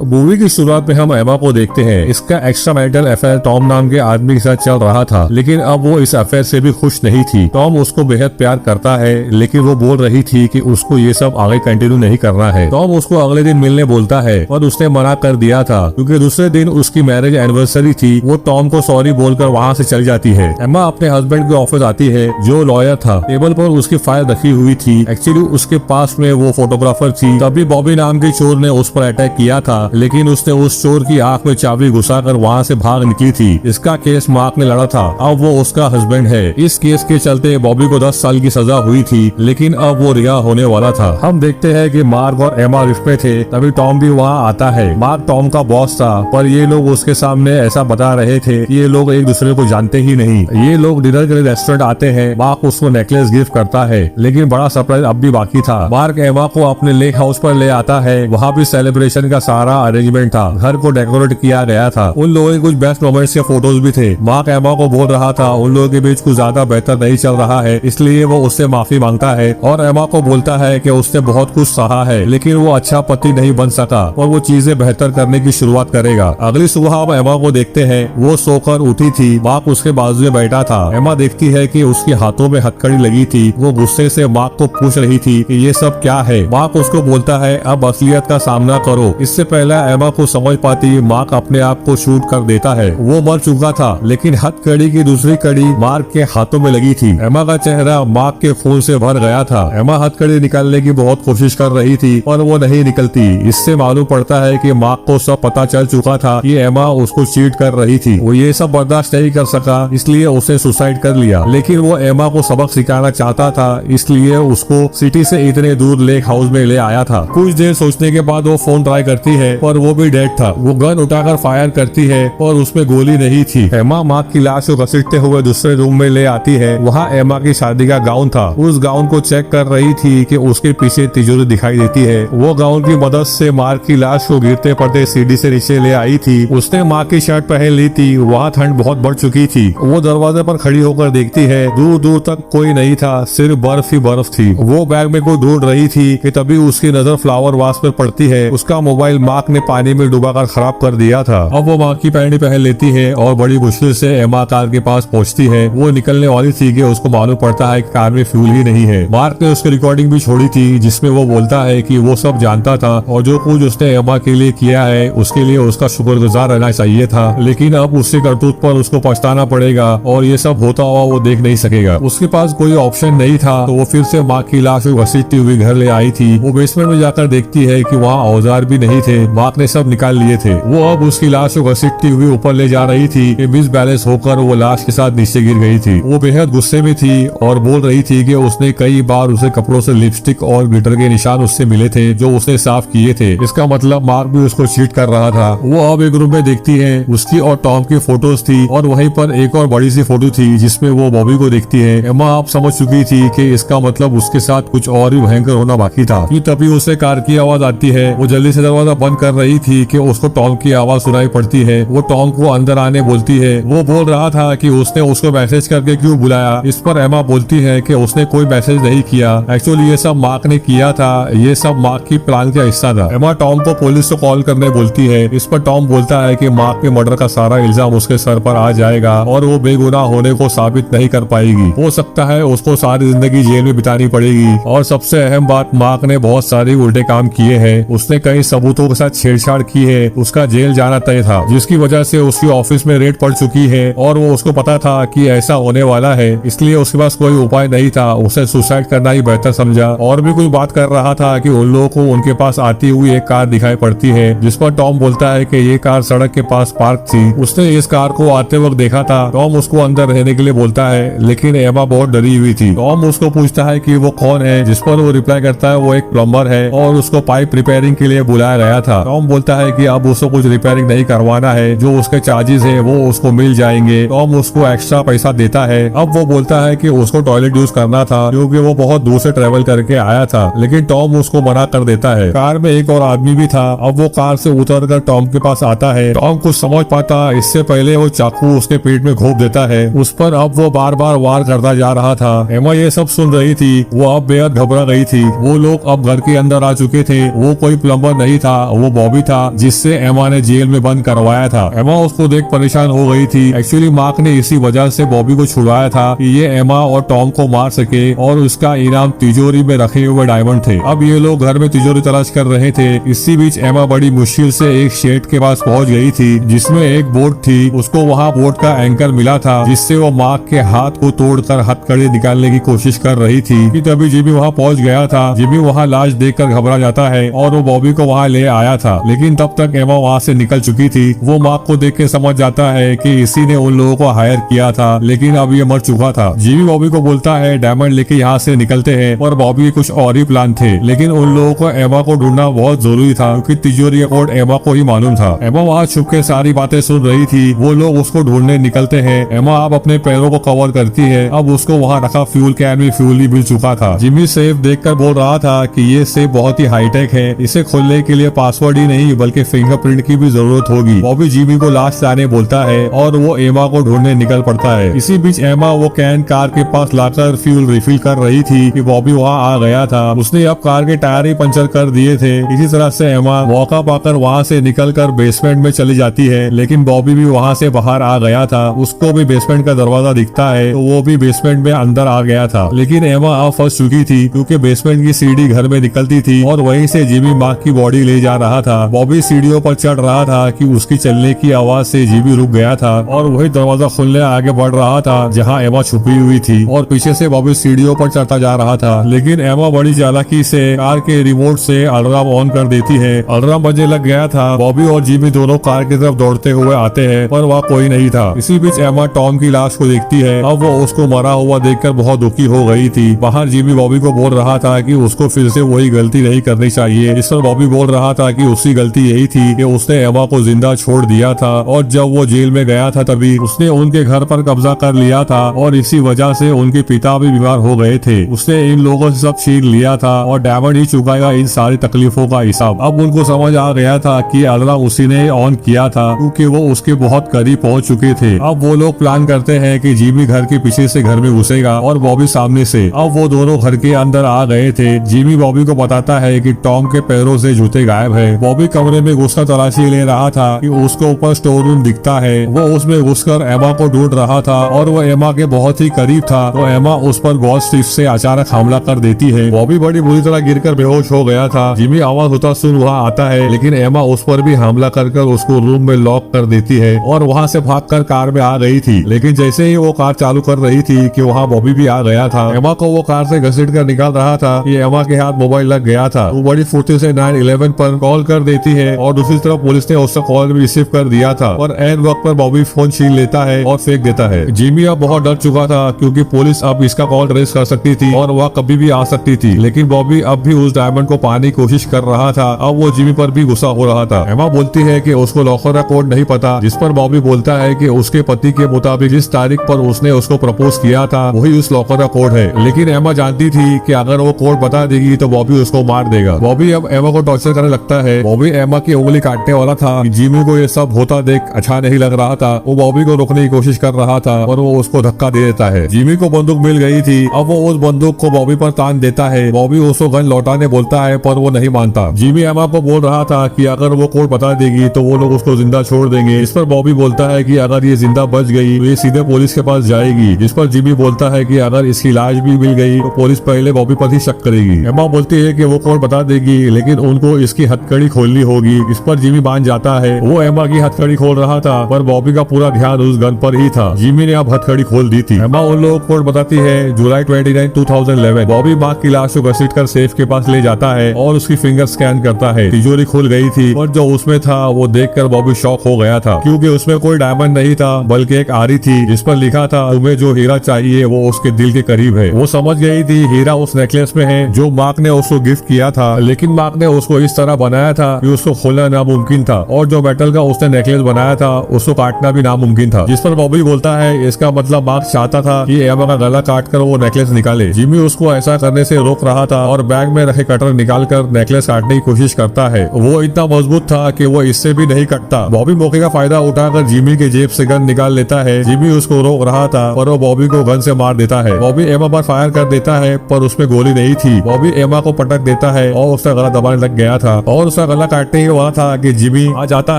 Movie की शुरुआत में हम एमा को देखते हैं। इसका एक्स्ट्रा मैरिटल अफेयर टॉम नाम के आदमी के साथ चल रहा था, लेकिन अब वो इस अफेयर से भी खुश नहीं थी। टॉम उसको बेहद प्यार करता है, लेकिन वो बोल रही थी कि उसको ये सब आगे कंटिन्यू नहीं करना है। टॉम उसको अगले दिन मिलने बोलता है, पर उसने मना कर दिया था क्योंकि दूसरे दिन उसकी मैरिज एनिवर्सरी थी। वो टॉम को सॉरी बोलकर वहाँ से चल जाती है। एमा अपने हस्बैंड के ऑफिस आती है, जो लॉयर था। टेबल पर उसकी फाइल रखी हुई थी। एक्चुअली उसके पास में वो फोटोग्राफर थी। तभी बॉबी नाम के चोर ने उस पर अटैक किया था, लेकिन उसने उस चोर की आंख में चाबी घुसाकर वहाँ से भाग निकली थी। इसका केस मार्क ने लड़ा था। अब वो उसका हस्बैंड है। इस केस के चलते बॉबी को 10 साल की सजा हुई थी, लेकिन अब वो रिहा होने वाला था। हम देखते हैं कि मार्क और एमा लिफ्ट में थे, तभी टॉम भी वहाँ आता है। मार्क टॉम का बॉस था, पर ये लोग उसके सामने ऐसा बता रहे थे कि ये लोग एक दूसरे को जानते ही नहीं। ये लोग डिनर के लिए रेस्टोरेंट आते हैं। मार्क उसको नेकलेस गिफ्ट करता है, लेकिन बड़ा सरप्राइज अब भी बाकी था। मार्क एमा को अपने लेक हाउस पर ले आता है। वहाँ भी सेलिब्रेशन का सारा अरेंजमेंट था। घर को डेकोरेट किया गया था। उन लोगों के कुछ बेस्ट मोमेंट्स के फोटोज भी थे। मार्क एमा को बोल रहा था उन लोगों के बीच कुछ ज्यादा बेहतर नहीं चल रहा है, इसलिए वो उससे माफी मांगता है और एमा को बोलता है कि उसने बहुत कुछ सहा है, लेकिन वो अच्छा पति नहीं बन सका और वो चीजें बेहतर करने की शुरुआत करेगा। अगली सुबह हम एमा को देखते हैं। वो सोकर उठी थी। मार्क उसके बाजू में बैठा था। एमा देखती है कि उसके हाथों में हथकड़ी लगी थी। वो गुस्से से मार्क को पूछ रही थी कि ये सब क्या है। मार्क उसको बोलता है अब असलियत का सामना करो। इससे पहले एमा को समझ पाती मार्क अपने आप को शूट कर देता है। वो मर चुका था, लेकिन हथकड़ी की दूसरी कड़ी मार्क के हाथों में लगी थी। एमा का चेहरा मार्क के खून से भर गया था। एमा हथकड़ी निकालने की बहुत कोशिश कर रही थी, पर वो नहीं निकलती। इससे मालूम पड़ता है कि मार्क को सब पता चल चुका था कि एमा उसको चीट कर रही थी। वो ये सब बर्दाश्त नहीं कर सका, इसलिए उसने सुसाइड कर लिया। लेकिन वो एमा को सबक सिखाना चाहता था, इसलिए उसको सिटी से इतने दूर लेक हाउस में ले आया था। कुछ देर सोचने के बाद वो फोन ट्राई करती है, पर वो भी डेड था। वो गन उठाकर फायर करती है, और उसमें गोली नहीं थी। एमा मार्क की लाश को घसीटते हुए दूसरे रूम में ले आती है। वहाँ एमा की शादी का गाउन था। उस गाउन को चेक कर रही थी कि उसके पीछे तिजोरी दिखाई देती है। वो गाउन की मदद से मार्क की लाश को गिरते पड़ते सीढ़ी से नीचे ले आई थी। उसने मार्क की शर्ट पहन ली थी। वहाँ ठंड बहुत बढ़ चुकी थी। वो दरवाजे पर खड़ी होकर देखती है। दूर दूर तक कोई नहीं था, सिर्फ बर्फ ही बर्फ थी। वो बैग में कोई ढूंढ रही थी कि तभी उसकी नजर फ्लावर वास पर पड़ती है। उसका मोबाइल मार्क ने पानी में डुबाकर खराब कर दिया था। अब वो मार्क की पैंट पहन लेती है और बड़ी मुश्किल से एमा कार के पास पहुंचती है। वो निकलने वाली थी कि उसको मालूम पड़ता है कि कार में फ्यूल ही नहीं है। मार्क ने उसकी रिकॉर्डिंग भी छोड़ी थी, जिसमें वो बोलता है कि वो सब जानता था और जो कुछ उसने एमा के लिए किया है उसके लिए उसका शुक्रगुजार रहना चाहिए था, लेकिन अब उसके करतूत पर उसको पछताना पड़ेगा और ये सब होता हुआ वो देख नहीं सकेगा। उसके पास कोई ऑप्शन नहीं था, तो वो फिर से मार्क की लाश को घसीटती हुई घर ले आई थी। वो बेसमेंट में जाकर देखती है कि वहाँ औजार भी नहीं थे। मार्क ने सब निकाल लिए थे। वो अब उसकी लाश को घसीटती हुई ऊपर ले जा रही थी कि मिस बैलेंस होकर वो लाश के साथ नीचे गिर गई थी। वो बेहद गुस्से में थी और बोल रही थी कि उसने कई बार उसे कपड़ों से लिपस्टिक और ग्लिटर के निशान उससे मिले थे, जो उसने साफ किए थे। इसका मतलब मार्क भी उसको चीट कर रहा था। वो अब एक रूम में देखती है। उसकी और टॉम की फोटोज थी और वहीं पर एक और बड़ी सी फोटो थी जिसमें वो बॉबी को देखती है। एमा आप समझ चुकी थी कि इसका मतलब उसके साथ कुछ और भी भयंकर होना बाकी था कि तभी उसे कार की आवाज आती है। वो जल्दी से दरवाजा बंद कर रही थी कि उसको टॉम की आवाज सुनाई पड़ती है। वो टॉम को अंदर आने बोलती है। वो बोल रहा था कि उसने उसको मैसेज करके क्यों बुलाया। इस पर एमा बोलती है कि उसने कोई मैसेज नहीं किया, एक्चुअली ये सब मार्क ने किया था। ये सब मार्क की प्लान का हिस्सा था। एमा टॉम को पुलिस को कॉल करने बोलती है। इस पर टॉम बोलता है कि मार्क के मर्डर का सारा इल्जाम उसके सर पर आ जाएगा और वो बेगुनाह होने को साबित नहीं कर पाएगी। हो सकता है उसको सारी जिंदगी जेल में बितानी पड़ेगी। और सबसे अहम बात, मार्क ने बहुत सारे उल्टे काम किए हैं। उसने कई सबूतों के साथ छेड़छाड़ की है। उसका जेल जाना तय था, जिसकी वजह से उसकी ऑफिस में रेड पड़ चुकी है और वो उसको पता था कि ऐसा होने वाला है, इसलिए उसके पास कोई उपाय नहीं था। उसे सुसाइड करना ही बेहतर समझा। और भी कुछ बात कर रहा था कि उन लोगों को उनके पास आती हुई एक कार दिखाई पड़ती है, जिस पर टॉम बोलता है कि ये कार सड़क के पास पार्क थी। उसने इस कार को आते वक्त देखा था। टॉम उसको अंदर रहने के लिए बोलता है, लेकिन एमा बहुत डरी हुई थी। टॉम उसको पूछता है कि वो कौन है, जिस पर वो रिप्लाई करता है वो एक प्लम्बर है और उसको पाइप रिपेयरिंग के लिए बुलाया गया था। टॉम बोलता है कि अब उसको कुछ रिपेयरिंग नहीं करवाना है, जो उसके चार्जेस है वो उसको मिल जाएंगे। टॉम उसको एक्स्ट्रा पैसा देता है। अब वो बोलता है कि उसको टॉयलेट यूज करना था क्योंकि वो बहुत दूर से ट्रेवल करके आया था, लेकिन टॉम उसको मना कर देता है। कार में एक और आदमी भी था। अब वो कार से उतरकर टॉम के पास आता है। टॉम कुछ समझ पाता इससे पहले वो चाकू उसके पेट में घोंप देता है। उस पर अब वो बार बार वार करता जा रहा था। एमा ये सब सुन रही थी। वो अब बेहद घबरा गई थी। वो लोग अब घर के अंदर आ चुके थे। वो कोई प्लम्बर नहीं था, वो बॉबी था जिससे एमा ने जेल में बंद करवाया था। एमा उसको देख परेशान हो गई थी। एक्चुअली मार्क ने इसी वजह से बॉबी को छुड़ाया था कि ये एमा और टॉम को मार सके और उसका इनाम तिजोरी में रखे हुए डायमंड थे। अब ये लोग घर में तिजोरी तलाश कर रहे थे। इसी बीच एमा बड़ी मुश्किल से एक शेड के पास पहुंच गई थी जिसमें एक बोट थी। उसको वहाँ बोट का एंकर मिला था जिससे वो मार्क के हाथ को तोड़कर हथकड़ी निकालने की कोशिश कर रही थी कि तभी जिमी वहाँ पहुंच गया था। जिमी वहाँ लाश देखकर घबरा जाता है और वो बॉबी को वहाँ ले आया था, लेकिन तब तक एमा वहाँ से निकल चुकी थी। वो मार्क को देख के समझ जाता है कि इसी ने उन लोगों को हायर किया था, लेकिन अब ये मर चुका था। जिमी बॉबी को बोलता है डायमंड लेके यहाँ से निकलते हैं, और बॉबी के कुछ और ही प्लान थे, लेकिन उन लोगों को एमा को ढूंढना बहुत जरूरी था क्योंकि तिजोरी का कोड एमा को ही मालूम था। एमा वहाँ छुप के सारी बातें सुन रही थी। वो लोग उसको ढूंढने निकलते हैं। एमा अब अपने पैरों को कवर करती है। अब उसको वहाँ रखा फ्यूल कैन में फ्यूल ही मिल चुका था। जिमी सेफ देखकर बोल रहा था कि ये सेफ बहुत ही हाईटेक है, इसे खोलने के लिए पासवर्ड ही नहीं बल्कि फिंगरप्रिंट की भी जरूरत होगी। बॉबी जिमी को लाश लाने बोलता है और वो एमा को ढूंढने निकल पड़ता है। इसी बीच एमा वो कैन कार के पास लाकर फ्यूल रिफिल कर रही थी कि बॉबी वहाँ आ गया था। उसने अब कार के टायर ही पंचर कर दिए थे। इसी तरह से एमा मौका पाकर वहाँ से निकलकर बेसमेंट में चली जाती है, लेकिन बॉबी भी वहाँ से बाहर आ गया था। उसको भी बेसमेंट का दरवाजा दिखता है तो वो भी बेसमेंट में अंदर आ गया था, लेकिन एमा अब फंस चुकी थी क्योंकि बेसमेंट की सीढ़ी घर में निकलती थी और वहीं से जिमी मार्क की बॉडी ले जा रहा था। बॉबी सीढ़ियों पर चढ़ रहा था कि उसकी चलने की आवाज से जिमी रुक गया था और वही दरवाजा खुलने आगे बढ़ रहा था जहाँ एमा छुपी हुई थी, और पीछे से बॉबी सीढ़ियों पर चढ़ता जा रहा था। लेकिन एमा बड़ी चालाकी से कार के रिमोट से अलार्म ऑन कर देती है। अलार्म बजने लग गया था। बॉबी और जिमी दोनों कार की तरफ दौड़ते हुए आते हैं, पर वहाँ कोई नहीं था। इसी बीच एमा टॉम की लाश को देखती है। अब वो उसको मरा हुआ देखकर बहुत दुखी हो गई थी। बाहर जिमी बॉबी को बोल रहा था कि उसको फिर से वही गलती नहीं करनी चाहिए। इस पर बॉबी बोल रहा था कि उसकी गलती यही थी कि उसने एमा को जिंदा छोड़ दिया था, और जब वो जेल में गया था तभी उसने उनके घर पर कब्जा कर लिया था और इसी वजह से उनके पिता भी बीमार हो गए थे। उसने इन लोगों से सब छीन लिया था और डायमंड ही चुकाएगा इन सारी तकलीफों का हिसाब। अब उनको समझ आ गया था कि अलार्म उसी ने ऑन किया था क्योंकि वो उसके बहुत करीब पहुंच चुके थे। अब वो लोग प्लान करते हैं कि जिमी घर के पीछे से घर में घुसेगा और बॉबी सामने से। अब वो दोनों घर के अंदर आ गए थे। जिमी बॉबी को बताता है कि टॉम के पैरों से जूते गायब है। बॉबी कमरे में घुसकर तलाशी ले रहा था कि उसको ऊपर स्टोर रूम दिखता है। वो उसमें घुसकर एमा को ढूंढ रहा था और वो एमा के बहुत ही करीब था, तो एमा उस पर गॉड स्टिक से अचानक हमला कर देती है। बॉबी बड़ी बुरी तरह गिरकर बेहोश हो गया था। जिमी आवाज होता सुन वहाँ आता है, लेकिन एमा उस पर भी हमला कर उसको रूम में लॉक कर देती है और वहाँ से भागकर कार में आ गई थी। लेकिन जैसे ही वो कार चालू कर रही थी कि वहाँ बॉबी भी आ गया था। एमा को वो कार से घसीट कर निकाल रहा था कि एमा के हाथ मोबाइल लग गया था। वो बड़ी फुर्ती से 911 पर कॉल कर देती है और दूसरी तरफ पुलिस ने उसका कॉल भी रिसीव कर दिया था, और एन वक्त पर बॉबी फोन छीन लेता है और फेंक देता है। जिमी अब बहुत डर चुका था क्योंकि पुलिस अब इसका कॉल ट्रेस कर सकती थी और वह कभी भी आ सकती थी, लेकिन बॉबी अब भी उस डायमंड को पाने की कोशिश कर रहा था। अब वो जिमी पर भी गुस्सा हो रहा था। एमा बोलती है कि उसको लॉकर का कोड नहीं पता, जिस पर बॉबी बोलता है कि उसके पति के मुताबिक जिस तारीख पर उसने उसको प्रपोज किया था वही उस लॉकर का कोड है। लेकिन एमा जानती थी कि अगर वो कोड बता देगी तो बॉबी उसको मार देगा। बॉबी अब एमा को टॉर्चर करने लगता है। बॉबी एमा की उंगली काटने वाला था। जिमी को ये सब होता देख अच्छा नहीं लग रहा था। वो बॉबी को रोकने की कोशिश कर रहा था और वो उसको धक्का दे देता है। जिमी को बंदूक मिल गई थी। अब वो उस बंदूक को बॉबी पर तान देता है। बॉबी उसको गन लौटाने बोलता है पर वो नहीं मानता। जिमी एमा को बोल रहा था कि अगर वो कोड बता देगी तो वो लोग उसको जिंदा छोड़ देंगे। इस पर बॉबी बोलता है कि अगर ये जिंदा बच गई तो ये सीधे पुलिस के पास जाएगी। जिस पर जिमी बोलता है कि अगर इसकी लाश भी मिल गई तो पुलिस पहले बॉबी पर ही शक करेगी। एमा बोलती है कि वो कोड बता देगी, लेकिन उनको इसकी हथकड़ी खोलनी होगी। इस पर जिमी मान जाता है। वो एमा की हथकड़ी खोल रहा था पर बॉबी का पूरा ध्यान उस गन पर ही था। जिमी ने अब हथकड़ी खोल दी थी। एमा उन लोगों को कोड बताती है जुलाई 29, 2011। बॉबी माँ की लाश को घसीट कर सेफ के पास ले जाता है और उसकी फिंगर स्कैन करता है। तिजोरी खुल गई थी और जो उसमें था वो देखकर बॉबी शॉक हो गया था क्योंकि उसमें कोई डायमंड नहीं था बल्कि एक आरी थी जिस पर लिखा था तुम्हें जो हीरा चाहिए वो उसके दिल के करीब है। वो समझ गई थी हीरा उस नेकलेस में है जो मार्क ने उसको गिफ्ट किया था, लेकिन मार्क ने उसको इस तरह बनाया था कि उसको खोलना नामुमकिन था, और जो मेटल का उसने नेकलेस बनाया था उसको काटना भी नामुमकिन था। जिस पर बॉबी बोलता है इसका मतलब मार्क चाहता था कि एमा का गला काट कर वो नेकलेस निकाले। जिमी उसको ऐसा करने से रोक रहा था और बैग में रखे कटर निकाल कर नेकलेस काटने की कोशिश करता है। वो इतना मजबूत था कि वो इससे भी नहीं कटता। बॉबी मौके का फायदा उठाकर जिमी के जेब से गन निकाल लेता है। जिमी उसको रोक रहा था पर वो बॉबी को गन से मार देता है। बॉबी एमा पर फायर कर देता है पर उसमें गोली नहीं थी। बॉबी एमा को पटक देता है और उसका गला दबाने लग गया था और उसका उसका गला काटने ही वाला था कि जिमी आ जाता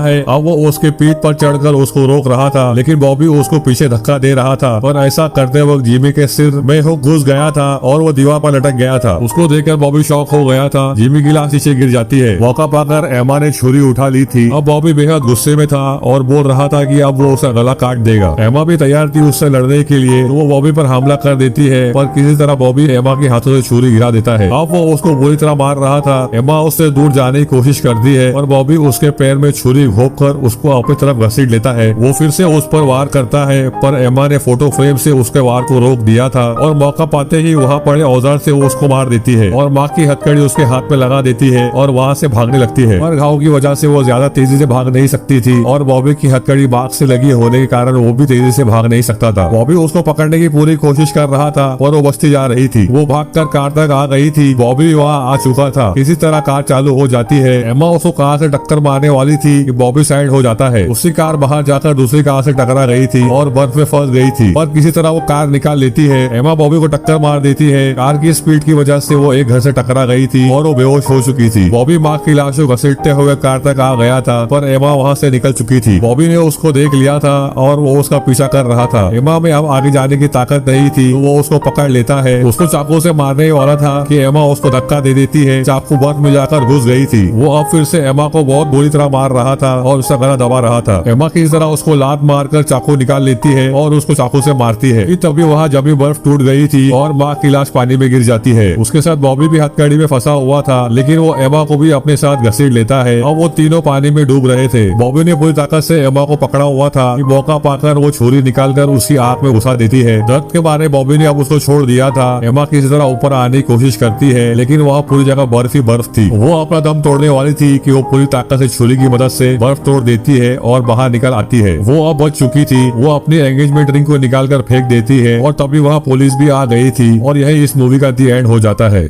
है। अब वो उसके पीठ पर चढ़कर उसको रोक रहा था, लेकिन बॉबी उसको पीछे धक्का दे रहा था। पर ऐसा करते वक्त जिमी के सिर में हुक घुस गया था और वो दीवार पर लटक गया था। उसको देखकर बॉबी शॉक हो गया था। जिमी की लाश नीचे गिर जाती है। मौका पाकर एमा ने छुरी उठा ली थी। अब बॉबी बेहद गुस्से में था और बोल रहा था कि अब वो उसका गला काट देगा। एमा भी तैयार थी उससे लड़ने के लिए, तो वो बॉबी पर हमला कर देती है, पर किसी तरह बॉबी एमा के हाथों से छुरी गिरा देता है। अब वो उसको बुरी तरह मार रहा था। एमा उससे दूर जाने की कोशिश करती है और बॉबी उसके पैर में छुरी घोंप कर उसको अपनी तरफ घसीट लेता है। वो फिर से उस पर वार करता है, पर एमा ने फोटो फ्रेम से उसके वार को रोक दिया था और मौका पाते ही वहाँ पड़े औजार से वो उसको मार देती है और माँ की हथकड़ी उसके हाथ में लगा देती है और वहाँ से भागने लगती है। पर घाव की वजह से वो ज्यादा तेजी से भाग नहीं सकती थी और बॉबी की हथकड़ी बाघ से लगी होने के कारण वो भी तेजी से भाग नहीं सकता था। बॉबी उसको पकड़ने की पूरी कोशिश कर रहा था पर वो बचती जा रही थी। वो भागकर कार तक आ गई थी। बॉबी वहाँ आ चुका था। किसी तरह कार चालू हो जाती है। एमा उसको कार से टक्कर मारने वाली थी कि बॉबी साइड हो जाता है। उसकी कार बाहर जाकर दूसरी कार से टकरा गई थी और बर्फ में फंस गई थी, पर किसी तरह वो कार निकाल लेती है। एमा बॉबी को टक्कर मार देती है। कार की स्पीड की वजह से वो एक घर से टकरा गई थी और वो बेहोश हो चुकी थी। बॉबी माँ की लाश को घसीटते हुए कार तक आ गया था, पर एमा वहाँ से निकल चुकी थी। बॉबी ने उसको देख लिया था और वो उसका पीछा कर रहा था। एमा में अब आगे जाने की ताकत नहीं थी, तो वो उसको पकड़ लेता है। उसको चाकू से मारने वाला था कि एमा उसको धक्का दे देती है। चाकू बर्फ में जाकर घुस गई थी। वो अब फिर से एमा को बहुत बुरी तरह मार रहा था और उसका गला दबा रहा था। एमा किसी तरह उसको लात मारकर चाकू निकाल लेती है और उसको चाकू से मारती है। तभी वहाँ जमी बर्फ टूट गई थी और माँ की लाश पानी में गिर जाती है। उसके साथ बॉबी भी हथकड़ी में फंसा हुआ था, लेकिन वो एमा को भी अपने साथ घसीट लेता है और वो तीनों पानी में डूब रहे थे। बॉबी ने पूरी ताकत से एमा को पकड़ा हुआ था कि मौका पाकर वो छुरी निकालकर उसकी आंख में घुसा देती है। दर्द के मारे बॉबी ने अब उसको छोड़ दिया था। एमा किसी तरह ऊपर आने की कोशिश करती है, लेकिन वहाँ पूरी जगह बर्फ ही बर्फ थी। वो अपना दम तोड़ने वाली थी कि वो पूरी ताकत से छुरी की मदद से बर्फ तोड़ देती है और बाहर निकल आती है। वो अब बच चुकी थी। वो अपनी एंगेजमेंट रिंग को निकाल कर फेंक देती है और तभी वहाँ पुलिस भी आ गई थी और यही इस मूवी का दी एंड हो जाता है।